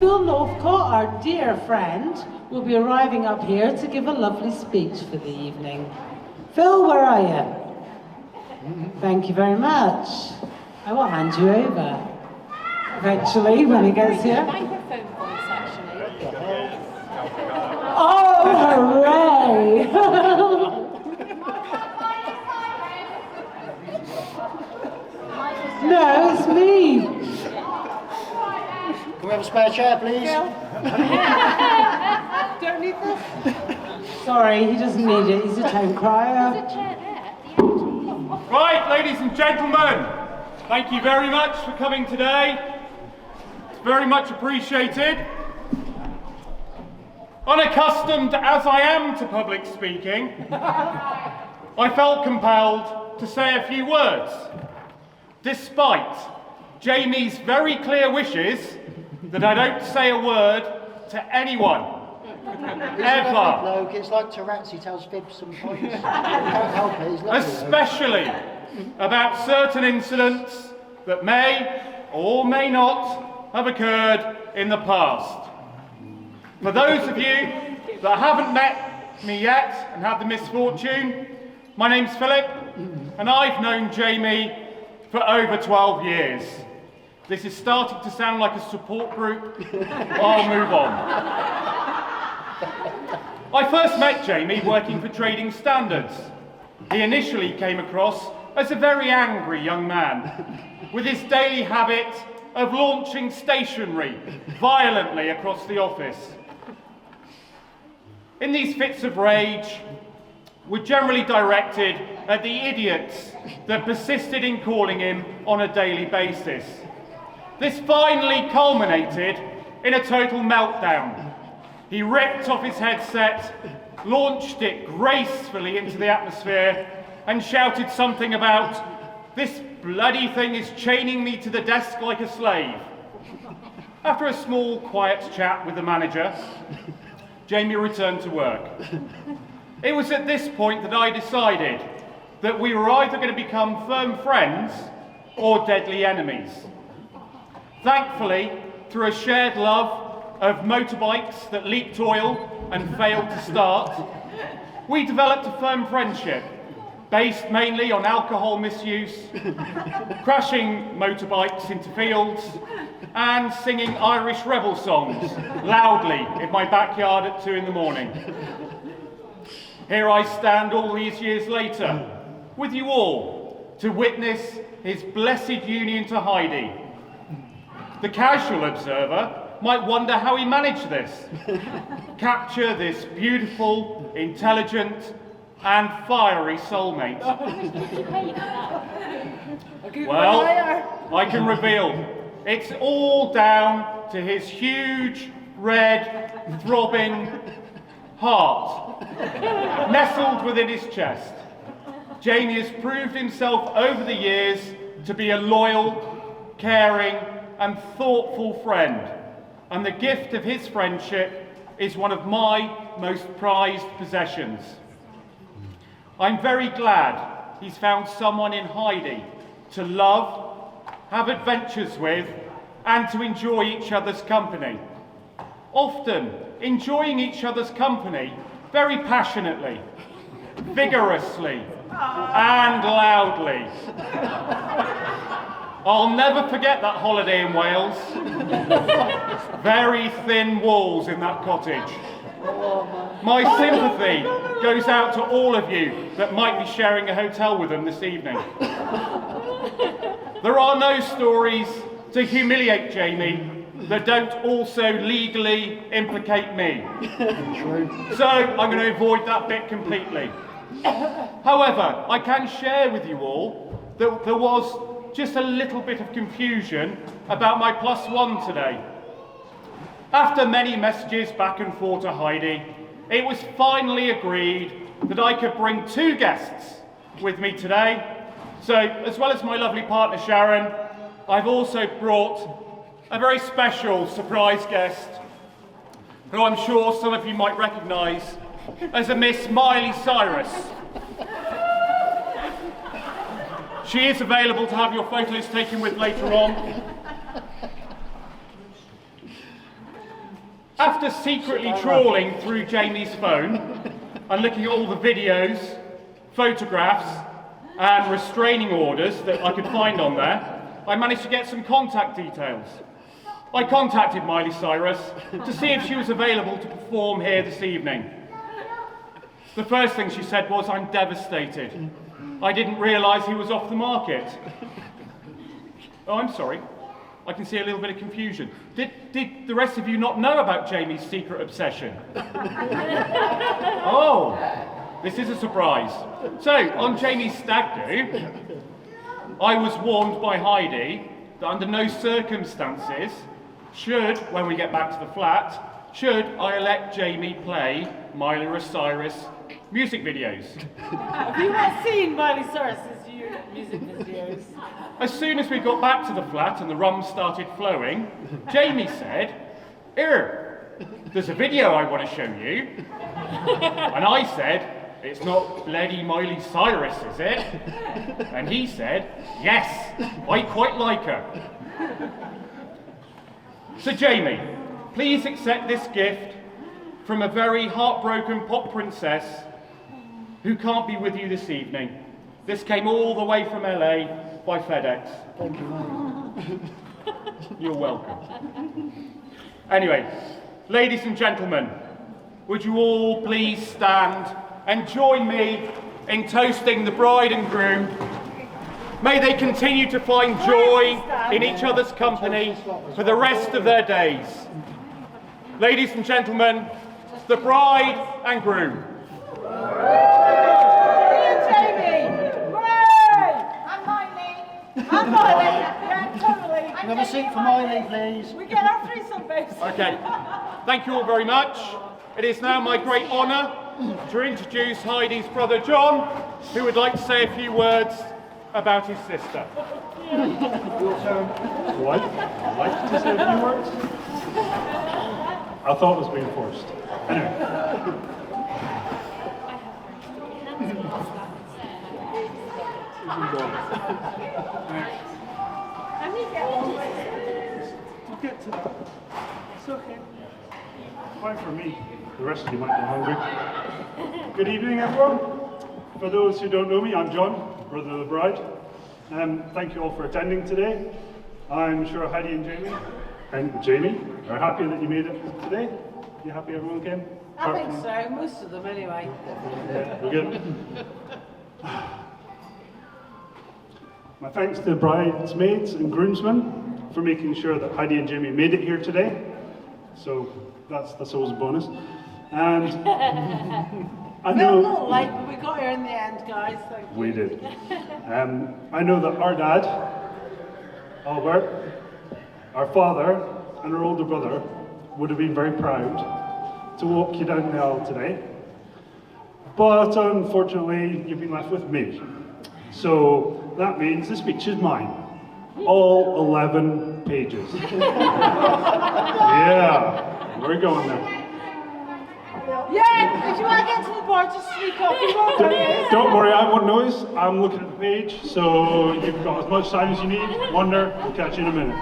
Phil Northcote, our dear friend, will be arriving up here to give a lovely speech for the evening. Phil, where are you? Thank you very much. I will hand you over eventually when he gets here. Microphone voice, actually. Oh, hooray! No, it's me. Can we have a spare chair, please? Don't need this. Sorry, he doesn't need it. He's a town crier. There's a chair there at the end. Right, ladies and gentlemen, thank you very much for coming today. It's very much appreciated. Unaccustomed as I am to public speaking, I felt compelled to say a few words, despite Jamie's very clear wishes that I don't say a word to anyone, ever. Bloke, it's like Tourette's, he tells fibs sometimes. Can't help it, he's lovely. Especially about certain incidents that may or may not have occurred in the past. For those of you that haven't met me yet and had the misfortune, my name's Philip, and I've known Jamie for over 12 years. This is starting to sound like a support group. I'll move on. I first met Jamie working for Trading Standards. He initially came across as a very angry young man, with his daily habit of launching stationery violently across the office. In these fits of rage, were generally directed at the idiots that persisted in calling him on a daily basis. This finally culminated in a total meltdown. He ripped off his headset, launched it gracefully into the atmosphere, and shouted something about, "This bloody thing is chaining me to the desk like a slave." After a small, quiet chat with the manager, Jamie returned to work. It was at this point that I decided that we were either going to become firm friends or deadly enemies. Thankfully, through a shared love of motorbikes that leaked oil and failed to start, we developed a firm friendship based mainly on alcohol misuse, crashing motorbikes into fields, and singing Irish rebel songs loudly in my backyard at 2 in the morning. Here I stand all these years later, with you all, to witness his blessed union to Heidi. The casual observer might wonder how he managed this. Capture this beautiful, intelligent, and fiery soulmate. Well, I can reveal, it's all down to his huge, red, throbbing heart, nestled within his chest. Jamie has proved himself over the years to be a loyal, caring, and thoughtful friend, and the gift of his friendship is one of my most prized possessions. I'm very glad he's found someone in Heidi to love, have adventures with, and to enjoy each other's company. Often enjoying each other's company very passionately, vigorously, and loudly. I'll never forget that holiday in Wales. Very thin walls in that cottage. My sympathy goes out to all of you that might be sharing a hotel with them this evening. There are no stories to humiliate Jamie that don't also legally implicate me. So I'm going to avoid that bit completely. However, I can share with you all that there was just a little bit of confusion about my +1 today. After many messages back and forth to Heidi, it was finally agreed that I could bring 2 guests with me today. So, as well as my lovely partner Sharon, I've also brought a very special surprise guest, who I'm sure some of you might recognise as a Miss Miley Cyrus. She is available to have your photos taken with later on. After secretly trawling through Jamie's phone and looking at all the videos, photographs, and restraining orders that I could find on there, I managed to get some contact details. I contacted Miley Cyrus to see if she was available to perform here this evening. The first thing she said was, "I'm devastated. I didn't realise he was off the market." Oh, I'm sorry. I can see a little bit of confusion. Did the rest of you not know about Jamie's secret obsession? Oh, this is a surprise. So, on Jamie's stag do, I was warned by Heidi that under no circumstances when we get back to the flat, should I let Jamie play Miley Cyrus music videos. Have you not seen Miley Cyrus's music videos? As soon as we got back to the flat and the rum started flowing, Jamie said, "Here, there's a video I want to show you." And I said, "It's not bloody Miley Cyrus, is it?" And he said, "Yes, I quite like her." So Jamie, please accept this gift from a very heartbroken pop princess who can't be with you this evening. This came all the way from LA by FedEx. Thank you, mate. You're welcome. Anyway, ladies and gentlemen, would you all please stand and join me in toasting the bride and groom. May they continue to find joy in each other's company for the rest of their days. Ladies and gentlemen, the bride and groom. Jamie! Hooray! I'm Miley. I'm Miley. Yeah, totally. Have a seat for Miley, please. We get our threesome, babes. Okay, thank you all very much. It is now my great honour to introduce Heidi's brother John, who would like to say a few words about his sister. What? I'd like to say a few words? I thought it was being forced. Anyway. We'll get to that. It's okay. Fine for me. The rest of you might be hungry. Good evening, everyone. For those who don't know me, I'm John, brother of the bride. Thank you all for attending today. I'm sure Heidi and Jamie are happy that you made it today. You happy everyone came? I think so, most of them anyway. Yeah, we're good. My thanks to the bridesmaids and groomsmen for making sure that Heidi and Jamie made it here today. So that's always a bonus. And I know a little late, but we got here in the end, guys. Thank you. we did. I know that our dad, Albert, our father, and our older brother would have been very proud to walk you down the aisle today. But unfortunately, you've been left with me. So that means the speech is mine. All 11 pages. Yeah, we're going there. Yeah, if you want to get to the bar, just sneak off. You won't notice. Don't worry, I won't notice. I'm looking at the page, so you've got as much time as you need. Wonder, we'll catch you in a minute.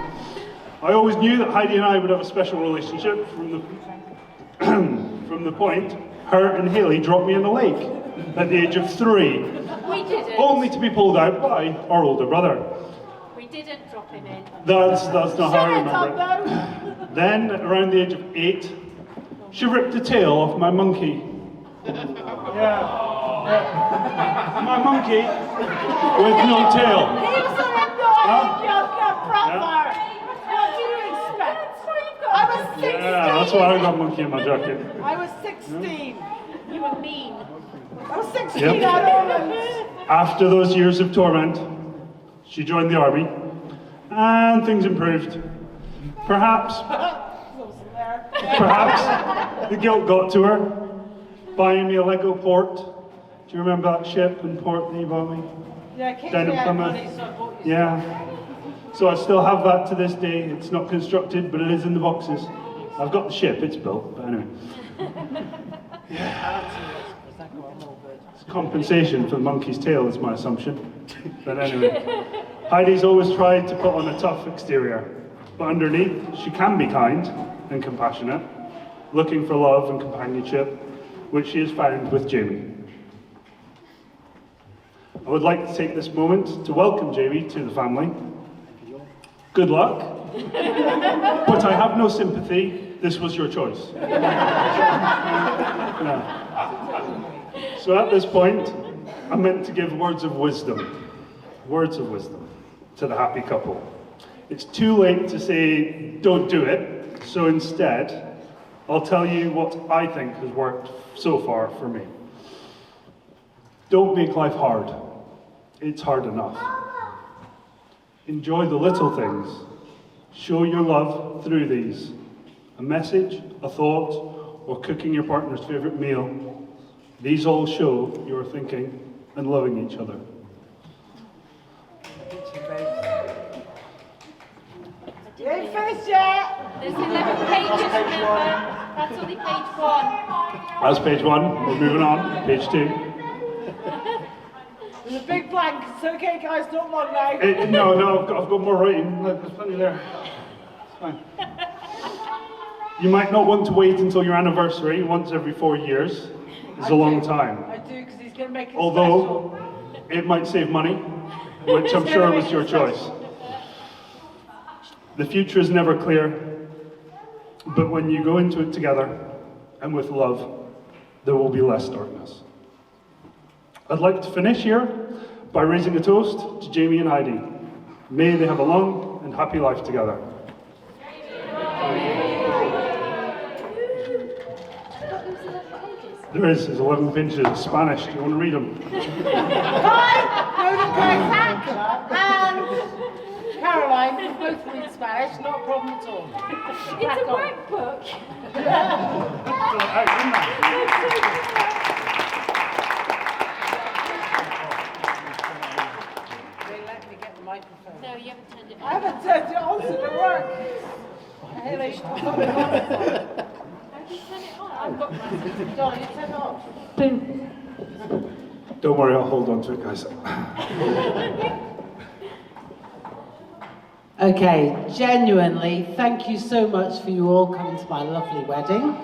I always knew that Heidi and I would have a special relationship from the point her and Haley dropped me in the lake at the age of 3. We didn't. Only to be pulled out by our older brother. We didn't drop him in. That's not how I Shut it remember up, it. though. Then, around the age of 8, she ripped the tail off my monkey. Yeah. My monkey with no tail. He was an annoying younger brother. What do you expect? I was 16. Yeah, that's why I got a monkey in my jacket. I was 16. You were mean. I was 16 Yep. at Ormond. After those years of torment, she joined the army, and things improved. Perhaps the guilt got to her, buying me a Lego port. Do you remember that ship and port that you bought me? Yeah, kids Down in had Plymouth. money, so I bought you. Yeah. So I still have that to this day. It's not constructed, but it is in the boxes. I've got the ship, it's built, but anyway. It's compensation for the monkey's tail is my assumption. But anyway. Heidi's always tried to put on a tough exterior, but underneath she can be kind and compassionate. looking for love and companionship, which she has found with Jamie. I would like to take this moment to welcome Jamie to the family. Good luck, but I have no sympathy. This was your choice. No. So at this point, I'm meant to give words of wisdom to the happy couple. It's too late to say, don't do it, so instead, I'll tell you what I think has worked so far for me. Don't make life hard. It's hard enough. Enjoy the little things. Show your love through these. A message, a thought, or cooking your partner's favorite meal. These all show you're thinking and loving each other. You ain't finished yet. There's 11 pages, remember? That's only page 1. That's page 1. We're moving on. Page 2. There's a big blank. It's okay, guys. Don't long now. No, I've got more writing. There's plenty there. It's fine. You might not want to wait until your anniversary once every 4 years. It's a long time. I do, because he's going to make it Although, it might save money, which I'm sure was your choice. The future is never clear, but when you go into it together and with love, there will be less darkness. I'd like to finish here by raising a toast to Jamie and Heidi. May they have a long and happy life together. There's 11 pages of Spanish. Do you want to read them? Hi! And Caroline, we both read Spanish. Not a problem at all. It's a workbook. They let me get the microphone. No, you haven't turned it I on. haven't turned it on, so it work. Hey, I've got the microphone. Have you turned it on? I've got my Dolly, you turn it off. Don't worry, I'll hold on to it, guys. Okay, genuinely, thank you so much for you all coming to my lovely wedding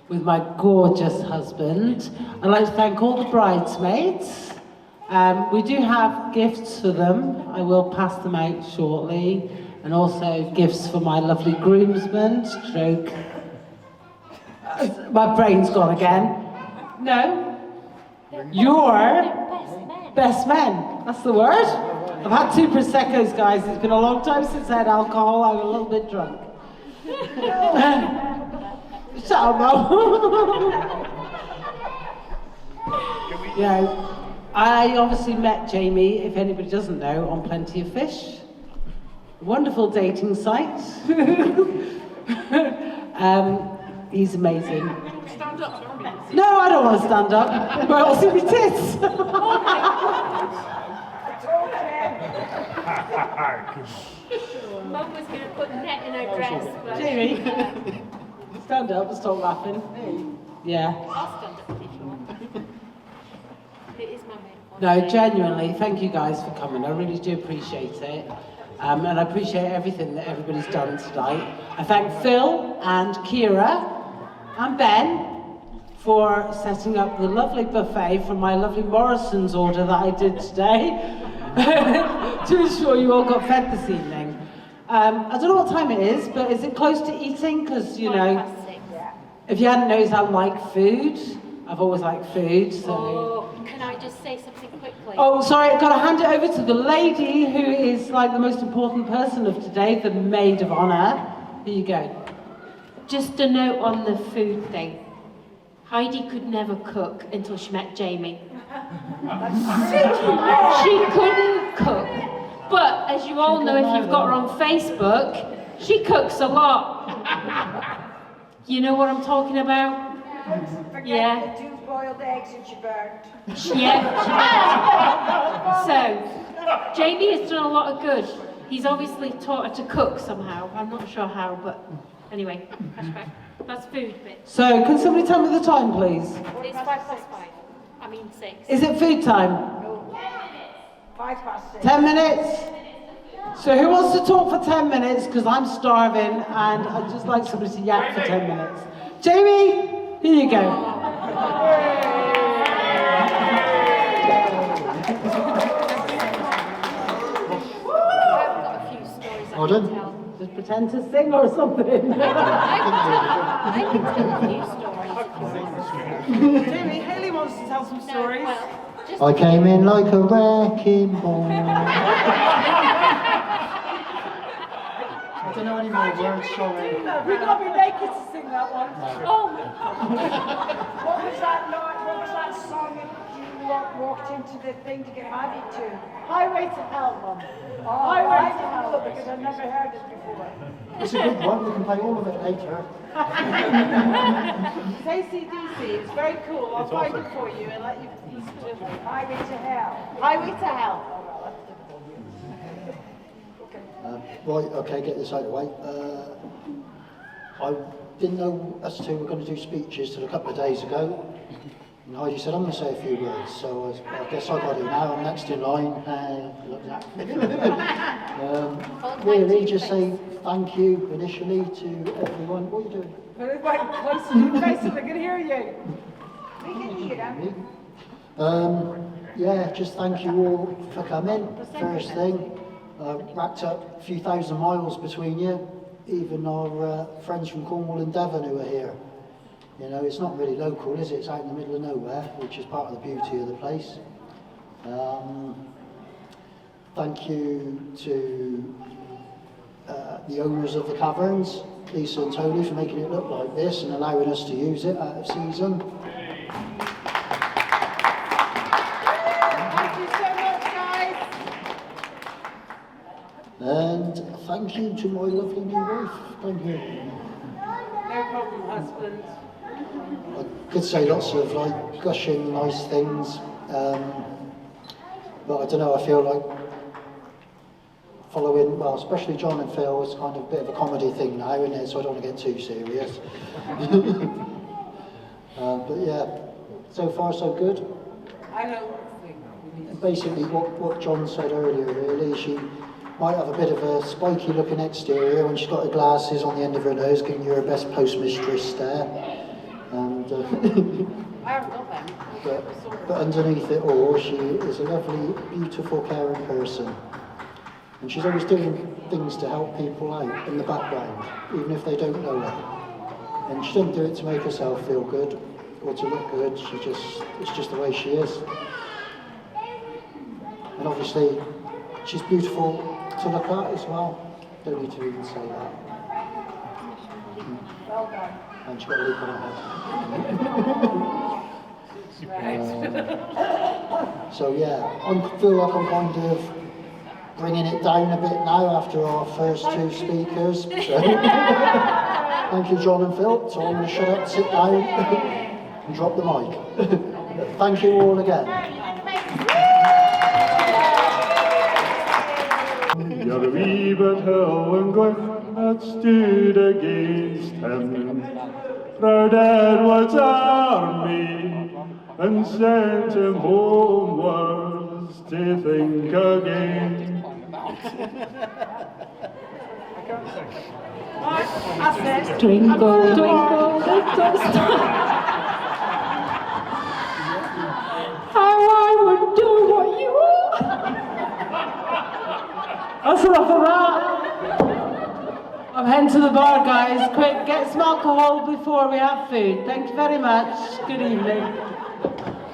with my gorgeous husband. I'd like to thank all the bridesmaids. We do have gifts for them. I will pass them out shortly. And also gifts for my lovely groomsmen, stroke. My brain's gone again. No? Your best men. That's the word? I've had 2 Prosecco's, guys. It's been a long time since I had alcohol. I'm a little bit drunk. Shut up, Mum. Yeah, I obviously met Jamie, if anybody doesn't know, on Plenty of Fish. Wonderful dating site. He's amazing. Stand up. No, I don't want to stand up. Well, I'll see my tits. Mum was going to put net in her dress, but Jamie, stand up and stop laughing. Yeah. I'll stand up if you want. It is my main one. No, genuinely, thank you guys for coming. I really do appreciate it. And I appreciate everything that everybody's done tonight. I thank Phil and Kira and Ben for setting up the lovely buffet for my lovely Morrison's order that I did today to ensure you all got fed this evening. I don't know what time it is, but is it close to eating? Because, you know, 6:05. if you hadn't noticed, I like food. I've always liked food, so... Oh, can I just say something quickly? Oh, sorry, I've got to hand it over to the lady who is like the most important person of today, the maid of honour. Here you go. Just a note on the food thing. Heidi could never cook until she met Jamie. She couldn't cook. But as you all know, if you've got her on Facebook, she cooks a lot. You know what I'm talking about? Yeah. The 2 boiled eggs and she burned. Yeah. So, Jamie has done a lot of good. He's obviously taught her to cook somehow. I'm not sure how, but anyway, that's food bit. So, can somebody tell me the time, please? It's 5:05. I mean 6. Is it food time? 6:05. 10 minutes? So who wants to talk for 10 minutes? Because I'm starving and I'd just like somebody to yap for 10 minutes. Jamie, here you go. Pardon? Just pretend to sing or something. I can tell a few stories. Jamie, Hayley wants to tell some stories. Well, just I came in like a wrecking ball. I don't know any more words, sorry. We got to be naked to sing that one. oh, What was that song that you walked into the thing to get married to? Highway to Hell, Mum. Highway to Hell, because I've never heard it before. It's a good one, we can play all of it later. It's AC/DC, it's very cool. I'll find it for you and let you listen to it. Highway to Hell. Highway to Hell. Right, okay, get this out of the way. I didn't know us two were going to do speeches till a couple of days ago. And Heidi said, I'm going to say a few words, so I guess I got it now. I'm next in line. Really, just say thank you initially to everyone. What are you doing? Put it right close to your face so they can hear you. We can hear them. Yeah, just thank you all for coming. First thing, racked up a few thousand miles between you. Even our friends from Cornwall and Devon who are here. You know, it's not really local, is it? It's out in the middle of nowhere, which is part of the beauty of the place. Thank you to the owners of the caverns, Lisa and Tony, for making it look like this and allowing us to use it out of season. Thank you so much, guys. And thank you to my lovely new wife. Thank you. No problem, husband. I could say lots of like gushing nice things, but I don't know, I feel like following, well, especially John and Phil, is kind of a bit of a comedy thing now, isn't it? So I don't want to get too serious. But yeah, so far so good. I don't think we need And basically what John said earlier really, she might have a bit of a spiky looking exterior when she's got her glasses on the end of her nose, giving you her best postmistress stare. And I haven't got them. but underneath it all, she is a lovely, beautiful, caring person. And she's always doing things to help people out in the background, even if they don't know her. And she doesn't do it to make herself feel good or to look good. It's just the way she is. And obviously, she's beautiful to look at as well. Don't need to even say that. Well done. And she's got a leak on her head. So yeah, I feel like I'm kind of bringing it down a bit now after our first two speakers. So, thank you, John and Phil. So I'm going to shut up, sit down, and drop the mic. Thank you all again. You're a wee bit hill and cliff that stood against him. Proud Edward's army and sent him homewards to think again. Twinkle, twinkle, little star. How I wonder what you are. That's enough of that. I'm heading to the bar, guys. Quick, get some alcohol before we have food. Thank you very much. Good evening.